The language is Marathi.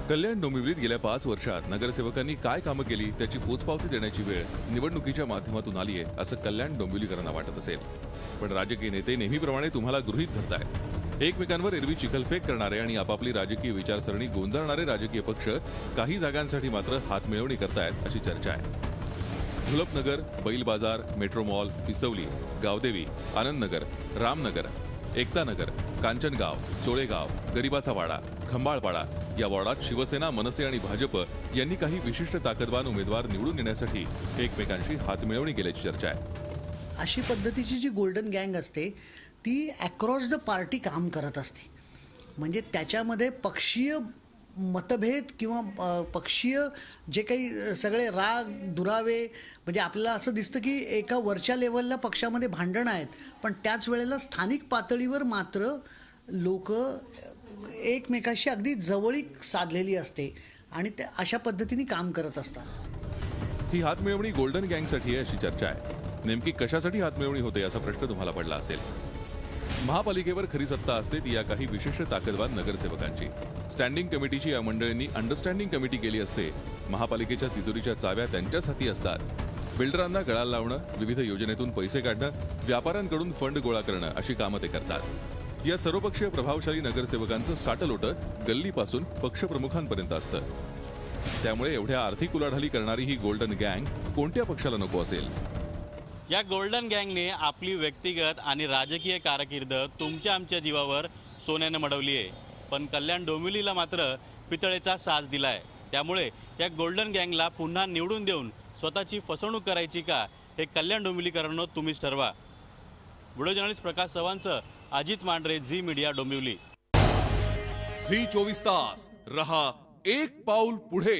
कल्याण डोंबिवलीत गेल्या 5 वर्षात नगरसेवकांनी काय कामं केली त्याची पोचपावती देण्याची वेळ निवडणुकीच्या माध्यमातून आली आहे असं कल्याण डोंबिवलीकरांना वाटत असेल. पण राजकीय नेते नेहमीप्रमाणे तुम्हाला गृहीत धरतायत. एकमेकांवर एरवी चिखलफेक करणारे आणि आपापली राजकीय विचारसरणी गोंजारणारे राजकीय पक्ष काही जागांसाठी मात्र हातमिळवणी करतायत अशी चर्चा आहे. धुलपनगर, बैल बाजार, मेट्रो मॉल, पिसवली, गावदेवी, आनंदनगर, रामनगर, एकतानगर, कांचनगाव, चोळेगाव, गरीबाचा वाडा, खंबाळपाडा या वॉर्डात शिवसेना, मनसे आणि भाजप यांनी काही विशिष्ट ताकदवान उमेदवार निवडून येण्यासाठी एकमेकांशी हातमिळवणी केल्याची चर्चा आहे. अशी पद्धतीची जी गोल्डन गँग असते ती अक्रॉस द पार्टी काम करत असते. म्हणजे त्याच्यामध्ये पक्षीय मतभेद किंवा पक्षीय जे काही सगळे राग दुरावे, म्हणजे आपल्याला असं दिसतं की एका वरच्या लेवलला पक्षामध्ये भांडणं आहेत, पण त्याच वेळेला स्थानिक पातळीवर मात्र लोक एकमेकाशी अगदी जवळीक साधलेली असते आणि ते अशा पद्धतीने काम करत असतात. ही हातमिळवणी गोल्डन गँगसाठी आहे अशी चर्चा आहे. नेमकी कशासाठी हातमिळवणी होते असा प्रश्न तुम्हाला पडला असेल. महापालिकेवर खरी सत्ता असते ती या काही विशिष्ट ताकदवान नगरसेवकांची. स्टँडिंग कमिटीची या मंडळींनी अंडरस्टँडिंग कमिटी केली असते. महापालिकेच्या तिजोरीच्या चाव्या त्यांच्याच हाती असतात. बिल्डरांना गळाला लावणं, विविध योजनेतून पैसे काढणं, व्यापाऱ्यांकडून फंड गोळा करणं अशी कामं ते करतात. या सर्वपक्षीय प्रभावशाली नगरसेवकांचं साटलोटं गल्लीपासून पक्षप्रमुखांपर्यंत असतं. त्यामुळे एवढ्या आर्थिक उलाढाली करणारी ही गोल्डन गँग कोणत्या पक्षाला नको असेल. या गोल्डन गँगने आपली व्यक्तिगत आणि राजकीय कारकीर्द तुमच्या आमच्या जीवावर सोन्यानं मडवली आहे. पण कल्याण डोंबिवलीला मात्र पितळेचा साज दिलाय. त्यामुळे या गोल्डन गँगला पुन्हा निवडून देऊन स्वतःची फसवणूक करायची का हे कल्याण डोंबिवलीकरांनो तुम्हीच ठरवा. व्हिडिओ जर्नलिस्ट प्रकाश चव्हाणचं Ajit Mandhare, Zee media, Dombivli. Zee 24 तास रहा एक पाऊल पुढे.